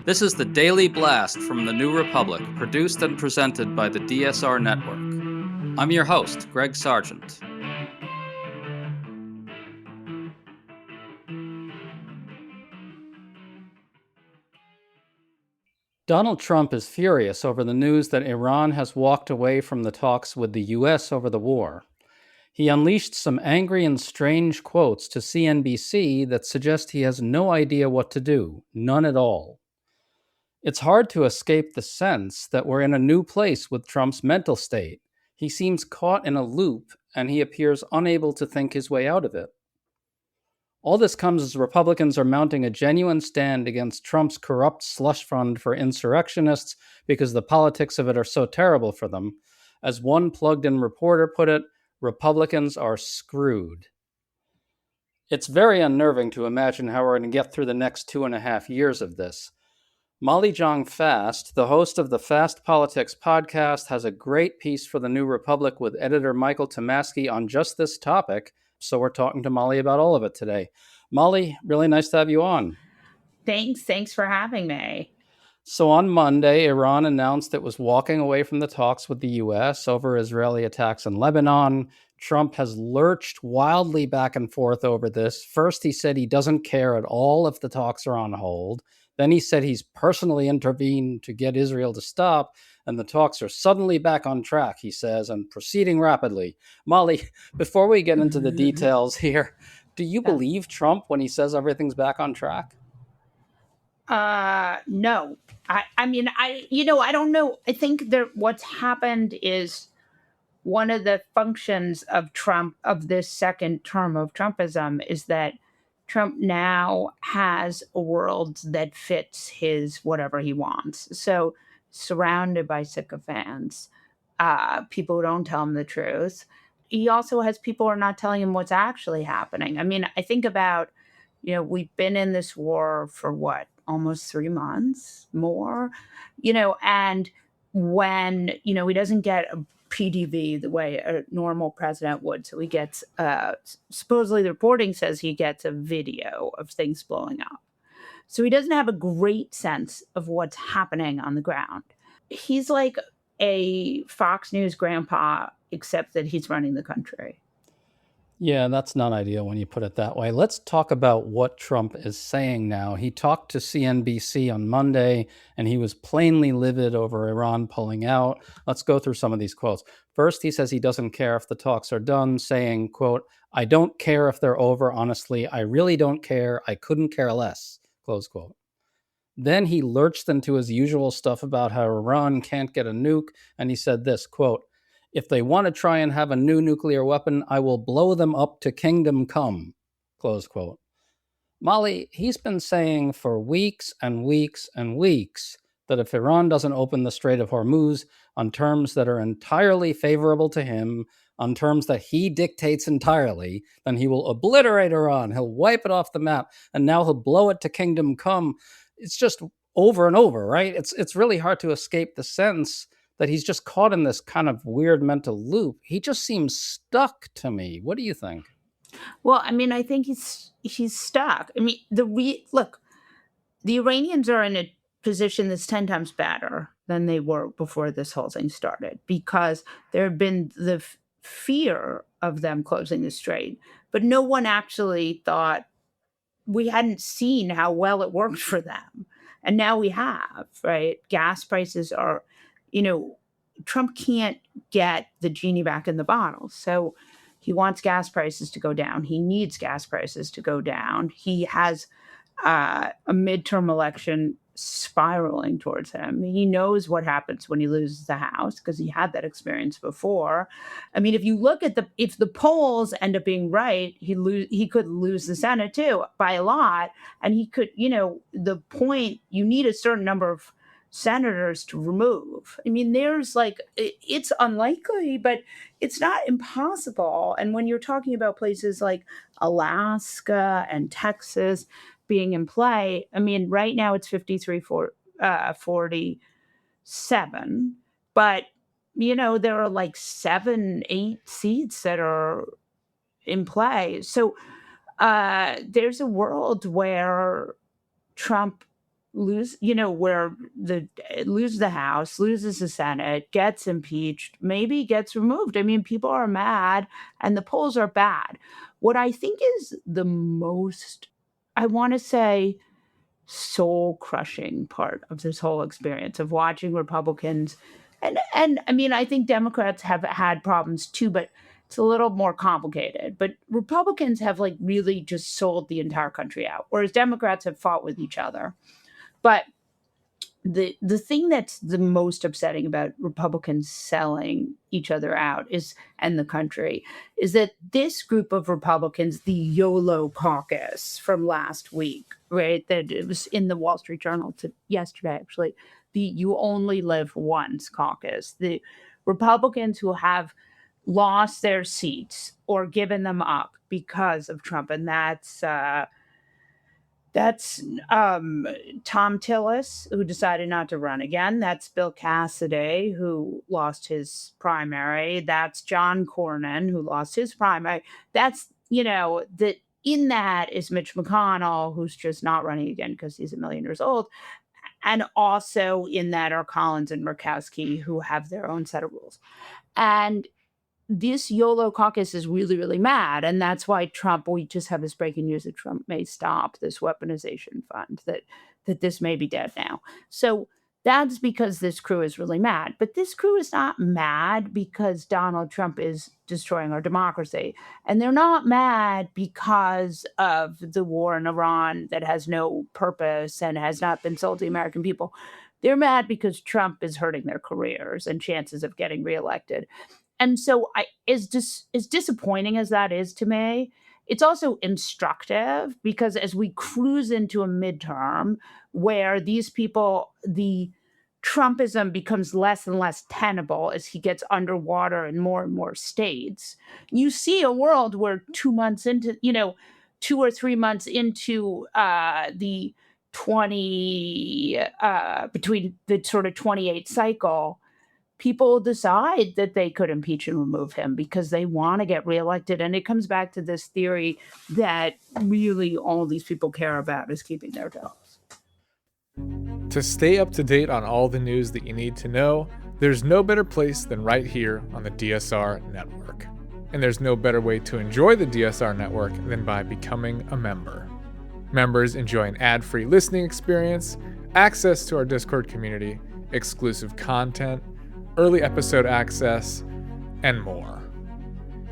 This is the Daily Blast from the New Republic, produced and presented by the DSR Network. I'm your host, Greg Sargent. Donald Trump is furious over the news that Iran has walked away from the talks with the U.S. over the war. He unleashed some angry and strange quotes to CNBC that suggest he has no idea what to do, none at all. It's hard to escape the sense that we're in a new place with Trump's mental state. He seems caught in a loop, and he appears unable to think his way out of it. All this comes as Republicans are mounting a genuine stand against Trump's corrupt slush fund for insurrectionists because the politics of it are so terrible for them. As one plugged-in reporter put it, Republicans are screwed. It's very unnerving to imagine how we're going to get through the next 2.5 years of this. Molly Jong Fast, the host of the Fast Politics podcast, has a great piece for the New Republic with editor Michael Tomasky on just this topic, so we're talking to Molly about all of it today. Molly, really nice to have you on. Thanks for having me. So on Monday, Iran announced it was walking away from the talks with the U.S. over Israeli attacks in Lebanon. Trump has lurched wildly back and forth over this. First, he said he doesn't care at all if the talks are on hold. Then he said he's personally intervened to get Israel to stop, and the talks are suddenly back on track, he says, and proceeding rapidly. Molly, before we get into the details here, do you believe Trump when he says everything's back on track? No. I don't know. I think what's happened is one of the functions of Trump, of this second term of Trumpism, is that Trump now has a world that fits his whatever he wants. So, surrounded by sycophants, people who don't tell him the truth. He also has people who are not telling him what's actually happening. I mean, I think about, we've been in this war for what, almost 3 months more, and when, he doesn't get a PDV the way a normal president would. So he gets, supposedly the reporting says he gets a video of things blowing up. So he doesn't have a great sense of what's happening on the ground. He's like a Fox News grandpa, except that he's running the country. Yeah, that's not ideal when you put it that way. Let's talk about what Trump is saying now. He talked to CNBC on Monday, and he was plainly livid over Iran pulling out. Let's go through some of these quotes. First, he says he doesn't care if the talks are done, saying, quote, "I don't care if they're over, honestly. I really don't care. I couldn't care less," close quote. Then he lurched into his usual stuff about how Iran can't get a nuke, and he said this, quote, "If they want to try and have a new nuclear weapon, I will blow them up to kingdom come," close quote. Molly, he's been saying for weeks and weeks and weeks that if Iran doesn't open the Strait of Hormuz on terms that are entirely favorable to him, on terms that he dictates entirely, then he will obliterate Iran. He'll wipe it off the map, and now he'll blow it to kingdom come. It's just over and over, right? It's really hard to escape the sense that he's just caught in this kind of weird mental loop. He just seems stuck to me. What do you think? Well, I mean, I think he's stuck. I mean, look, the Iranians are in a position that's 10 times better than they were before this whole thing started, because there had been the fear of them closing the strait, but no one actually thought, we hadn't seen how well it worked for them. And now we have, right? Gas prices are, Trump can't get the genie back in the bottle. So he wants gas prices to go down. He needs gas prices to go down. He has a midterm election spiraling towards him. He knows what happens when he loses the House, because he had that experience before. I mean, if you look at if the polls end up being right, he could lose the Senate too by a lot. And he could, the point, you need a certain number of senators to remove. I mean, it's unlikely, but it's not impossible. And when you're talking about places like Alaska and Texas being in play, I mean, right now it's 53-47, but there are like 7-8 seats that are in play. So there's a world where Trump where loses the House, loses the Senate, gets impeached, maybe gets removed. I mean, people are mad and the polls are bad. What I think is the most, I want to say, soul crushing part of this whole experience of watching Republicans, and I mean, I think Democrats have had problems too, but it's a little more complicated. But Republicans have like really just sold the entire country out, whereas Democrats have fought with each other. But the thing that's the most upsetting about Republicans selling each other out is and the country is that this group of Republicans, the YOLO caucus from last week, right? That it was in the Wall Street Journal yesterday, actually, the "You Only Live Once" caucus, the Republicans who have lost their seats or given them up because of Trump, and that's Tom Tillis, who decided not to run again. That's Bill Cassidy, who lost his primary. That's John Cornyn, who lost his primary. That in that is Mitch McConnell, who's just not running again because he's a million years old. And also in that are Collins and Murkowski, who have their own set of rules. And this YOLO caucus is really, really mad. And that's why we just have this breaking news that Trump may stop this weaponization fund, that this may be dead now. So that's because this crew is really mad. But this crew is not mad because Donald Trump is destroying our democracy. And they're not mad because of the war in Iran that has no purpose and has not been sold to the American people. They're mad because Trump is hurting their careers and chances of getting reelected. And so as disappointing as that is to me, it's also instructive because as we cruise into a midterm where these people, the Trumpism becomes less and less tenable as he gets underwater in more and more states, you see a world where 2 months into, 2 or 3 months into the between the sort of 28 cycle, people decide that they could impeach and remove him because they want to get reelected. And it comes back to this theory that really all these people care about is keeping their jobs. To stay up to date on all the news that you need to know, there's no better place than right here on the DSR network. And there's no better way to enjoy the DSR network than by becoming a member. Members enjoy an ad-free listening experience, access to our Discord community, exclusive content, early episode access, and more.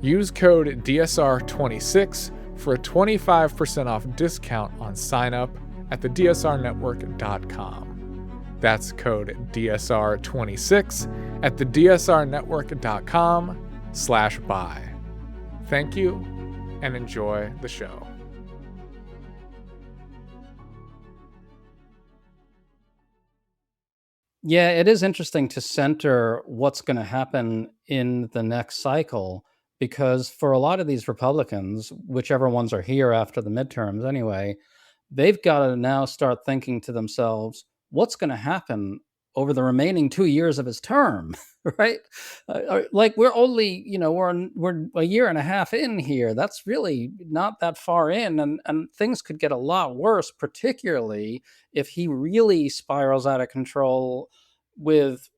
Use code DSR26 for a 25% off discount on sign up at thedsrnetwork.com. That's code DSR26 at thedsrnetwork.com/buy. Thank you and enjoy the show. Yeah, it is interesting to center what's going to happen in the next cycle, because for a lot of these Republicans, whichever ones are here after the midterms anyway, they've got to now start thinking to themselves, what's going to happen over the remaining 2 years of his term, right? Like we're only, we're a year and a half in here. That's really not that far in, and things could get a lot worse, particularly if he really spirals out of control with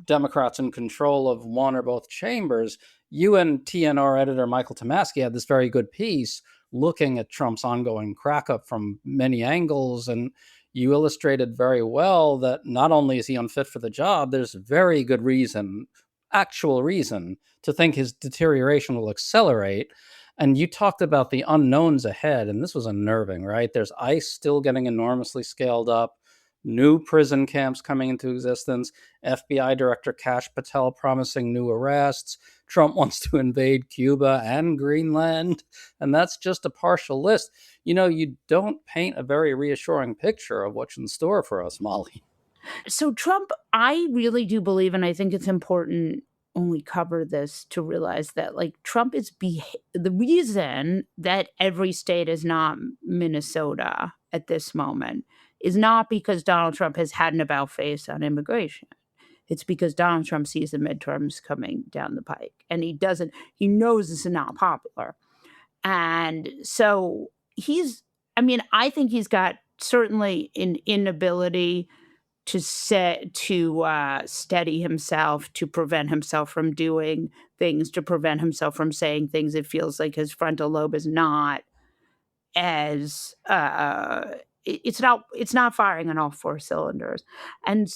Democrats in control of one or both chambers. You and TNR editor Michael Tomasky had this very good piece looking at Trump's ongoing crack up from many angles, and you illustrated very well that not only is he unfit for the job, there's very good reason, actual reason, to think his deterioration will accelerate. And you talked about the unknowns ahead, and this was unnerving, right? There's ICE still getting enormously scaled up, new prison camps coming into existence, FBI Director Kash Patel promising new arrests, Trump wants to invade Cuba and Greenland, and that's just a partial list. You don't paint a very reassuring picture of what's in store for us, Molly. So Trump, I really do believe, and I think it's important when we cover this to realize that like Trump is the reason that every state is not Minnesota at this moment is not because Donald Trump has had an about face on immigration. It's because Donald Trump sees the midterms coming down the pike, and he knows this is not popular. And so I think he's got certainly an inability to steady himself, to prevent himself from doing things, to prevent himself from saying things. It feels like his frontal lobe is not as it's not firing on all four cylinders, and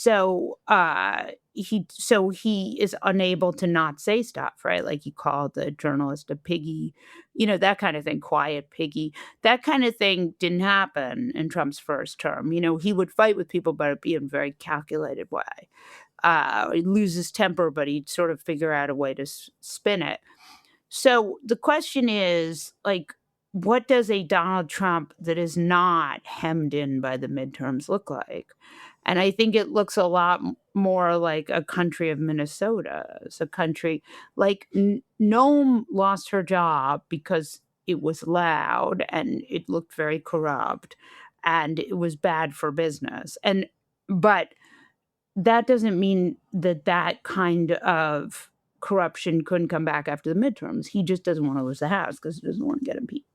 he is unable to not say stuff, right? Like he called the journalist a piggy, that kind of thing, quiet piggy. That kind of thing didn't happen in Trump's first term. He would fight with people, but it'd be in a very calculated way. He'd lose his temper, but he'd sort of figure out a way to spin it. So the question is, like, what does a Donald Trump that is not hemmed in by the midterms look like? And I think it looks a lot more like a country of Minnesota. It's a country like Nome lost her job because it was loud and it looked very corrupt and it was bad for business. But that doesn't mean that kind of corruption couldn't come back after the midterms. He just doesn't want to lose the House because he doesn't want to get impeached.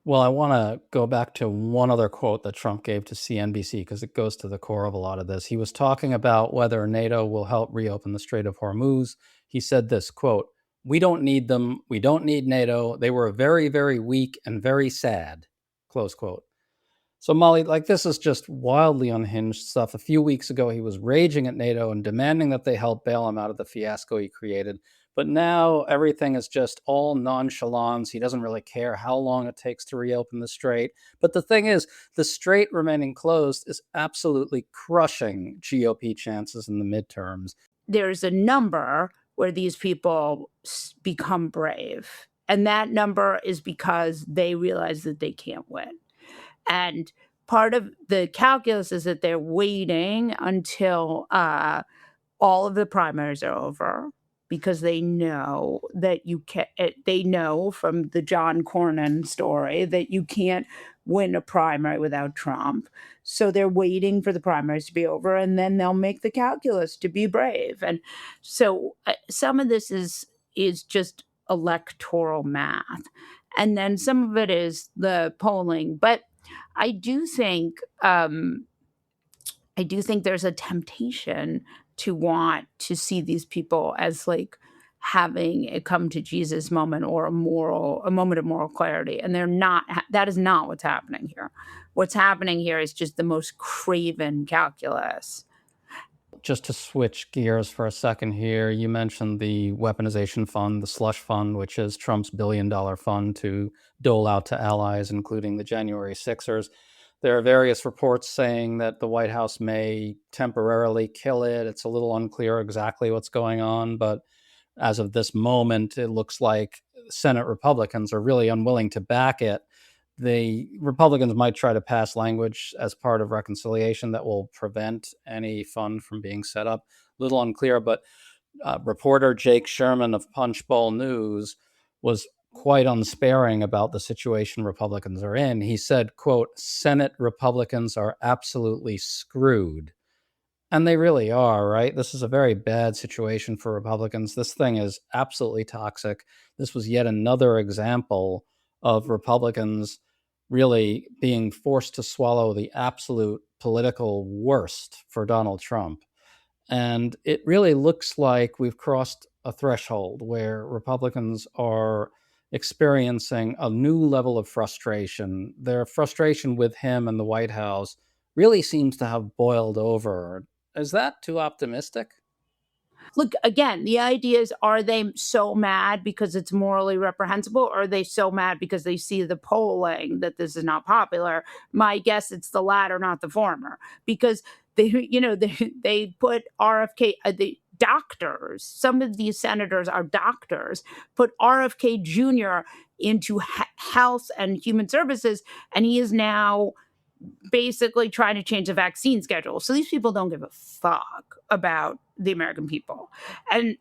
Well, I want to go back to one other quote that Trump gave to CNBC because it goes to the core of a lot of this. He was talking about whether NATO will help reopen the Strait of Hormuz. He said this, quote, "We don't need them. We don't need NATO. They were very, very weak and very sad," close quote. So, Molly, like, this is just wildly unhinged stuff. A few weeks ago, he was raging at NATO and demanding that they help bail him out of the fiasco he created. But now everything is just all nonchalance. He doesn't really care how long it takes to reopen the strait. But the thing is, the strait remaining closed is absolutely crushing GOP chances in the midterms. There's a number where these people become brave. And that number is because they realize that they can't win. And part of the calculus is that they're waiting until all of the primaries are over, because they know that they know from the John Cornyn story that you can't win a primary without Trump. So they're waiting for the primaries to be over, and then they'll make the calculus to be brave. And so some of this is just electoral math, and then some of it is the polling. But I do think there's a temptation to want to see these people as like having a come to Jesus moment or a moment of moral clarity. And that is not what's happening here. What's happening here is just the most craven calculus. Just to switch gears for a second here, you mentioned the weaponization fund, the slush fund, which is Trump's billion-dollar fund to dole out to allies, including the January Sixers. There are various reports saying that the White House may temporarily kill it. It's a little unclear exactly what's going on, but as of this moment, it looks like Senate Republicans are really unwilling to back it. The Republicans might try to pass language as part of reconciliation that will prevent any fund from being set up. A little unclear, but reporter Jake Sherman of Punchbowl News was quite unsparing about the situation Republicans are in. He said, quote, "Senate Republicans are absolutely screwed." And they really are, right? This is a very bad situation for Republicans. This thing is absolutely toxic. This was yet another example of Republicans really being forced to swallow the absolute political worst for Donald Trump. And it really looks like we've crossed a threshold where Republicans are experiencing a new level of frustration. Their frustration with him and the White House really seems to have boiled over. Is that too optimistic? Look, again, the idea is, are they so mad because it's morally reprehensible, or are they so mad because they see the polling that this is not popular? My guess, it's the latter, not the former, because they put RFK, the doctors, some of these senators are doctors, put RFK Jr. into health and human services, and he is now basically trying to change the vaccine schedule. So these people don't give a fuck about the American people. And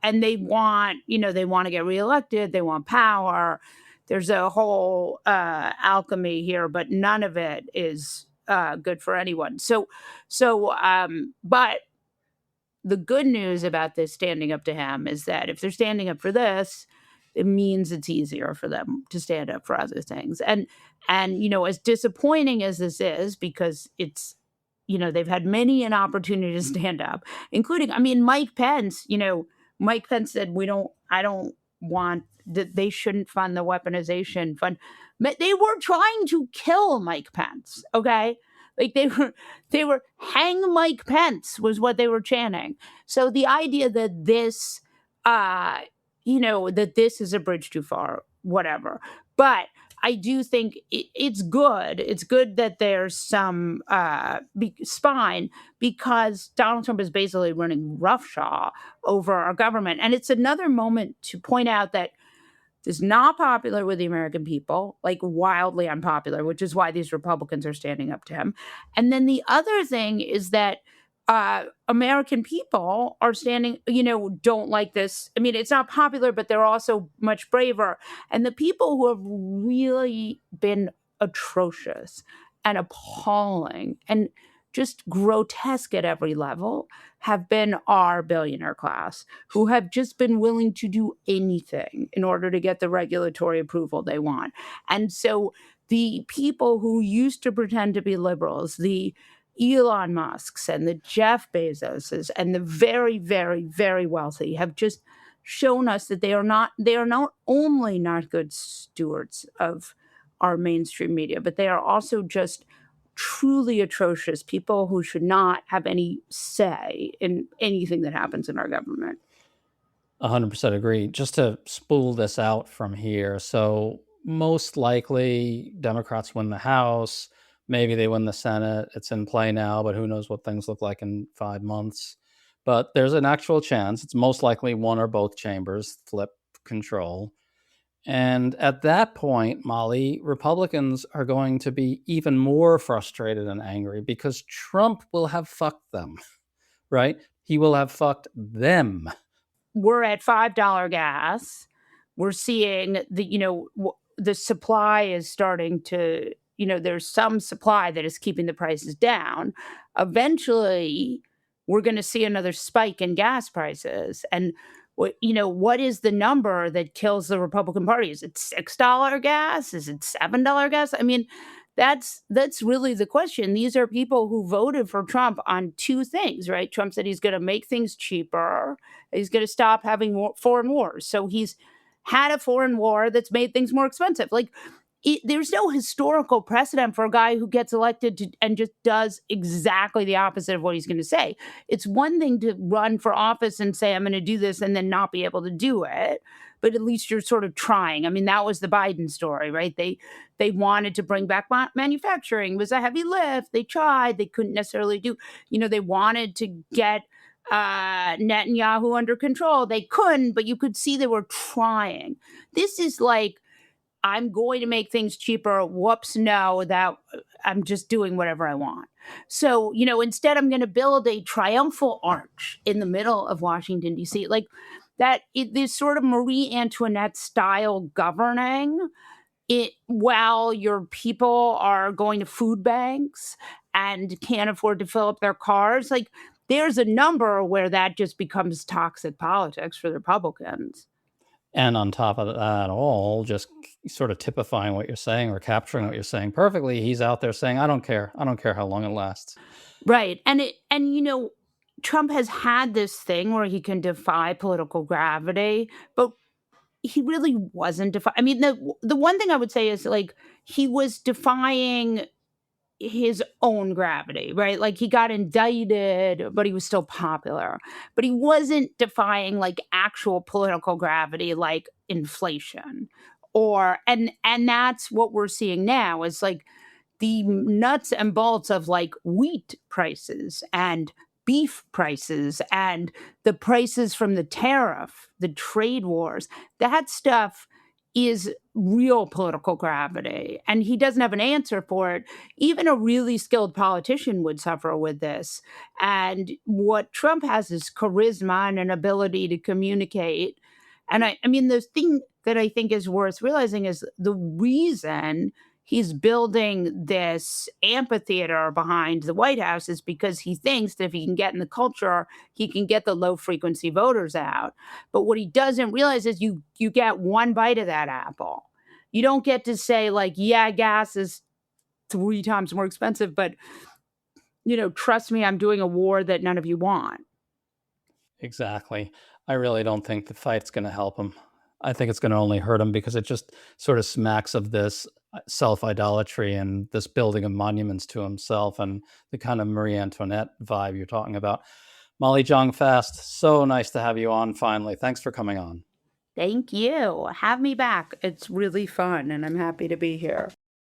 they want, they want to get reelected, they want power. There's a whole alchemy here, but none of it is good for anyone. But the good news about this standing up to him is that if they're standing up for this, it means it's easier for them to stand up for other things. And as disappointing as this is, because it's, they've had many an opportunity to stand up, including, Mike Pence. Mike Pence said, I don't want that, they shouldn't fund the weaponization fund. They were trying to kill Mike Pence. Okay. Like they were hang Mike Pence was what they were chanting. So the idea that this, that this is a bridge too far, whatever. But I do think it's good. It's good that there's some spine, because Donald Trump is basically running roughshod over our government. And it's another moment to point out that this is not popular with the American people, like wildly unpopular, which is why these Republicans are standing up to him. And then the other thing is that American people are don't like this. It's not popular, but they're also much braver. And the people who have really been atrocious and appalling and just grotesque at every level have been our billionaire class, who have just been willing to do anything in order to get the regulatory approval they want. And so the people who used to pretend to be liberals, the Elon Musks and the Jeff Bezoses and the very, very, very wealthy, have just shown us that they are not only not good stewards of our mainstream media, but they are also just truly atrocious people who should not have any say in anything that happens in our government. 100% agree. Just to spool this out from here. So most likely Democrats win the House. Maybe they win the Senate. It's in play now, but who knows what things look like in 5 months. But there's an actual chance. It's most likely one or both chambers flip control. And at that point, Molly, Republicans are going to be even more frustrated and angry because Trump will have fucked them, right? He will have fucked them. We're at $5 gas. We're seeing the supply is starting to, there's some supply that is keeping the prices down. Eventually, we're going to see another spike in gas prices. And what is the number that kills the Republican Party? Is it $6 gas? Is it $7 gas? That's really the question. These are people who voted for Trump on two things, right? Trump said he's going to make things cheaper. He's going to stop having foreign wars. So he's had a foreign war that's made things more expensive. There's no historical precedent for a guy who gets elected and just does exactly the opposite of what he's going to say. It's one thing to run for office and say, I'm going to do this, and then not be able to do it. But at least you're sort of trying. That was the Biden story, right? They wanted to bring back manufacturing. It was a heavy lift. They tried. They couldn't necessarily do. They wanted to get Netanyahu under control. They couldn't, but you could see they were trying. This is like, I'm going to make things cheaper. Whoops, no, that I'm just doing whatever I want. So, instead I'm going to build a triumphal arch in the middle of Washington, D.C. Like that, this sort of Marie Antoinette style governing it while your people are going to food banks and can't afford to fill up their cars. Like there's a number where that just becomes toxic politics for the Republicans. And on top of that all, just sort of typifying what you're saying or capturing what you're saying perfectly, he's out there saying, I don't care how long it lasts. Right. And Trump has had this thing where he can defy political gravity, but he really wasn't defying. The one thing I would say is like he was defying his own gravity, right? Like he got indicted, but he was still popular. But he wasn't defying like actual political gravity, like inflation, and that's what we're seeing now is like the nuts and bolts of like wheat prices and beef prices and the prices from the tariff, the trade wars. That stuff is real political gravity, and he doesn't have an answer for it. Even a really skilled politician would suffer with this. And what Trump has is charisma and an ability to communicate. And the thing that I think is worth realizing is the reason he's building this amphitheater behind the White House is because he thinks that if he can get in the culture, he can get the low frequency voters out. But what he doesn't realize is you get one bite of that apple. You don't get to say, like, yeah, gas is 3 times more expensive, but, trust me, I'm doing a war that none of you want. Exactly. I really don't think the fight's going to help him. I think it's going to only hurt him because it just sort of smacks of this self-idolatry and this building of monuments to himself and the kind of Marie Antoinette vibe you're talking about. Molly Jong-Fast, so nice to have you on finally. Thanks for coming on. Thank you. Have me back. It's really fun, and I'm happy to be here.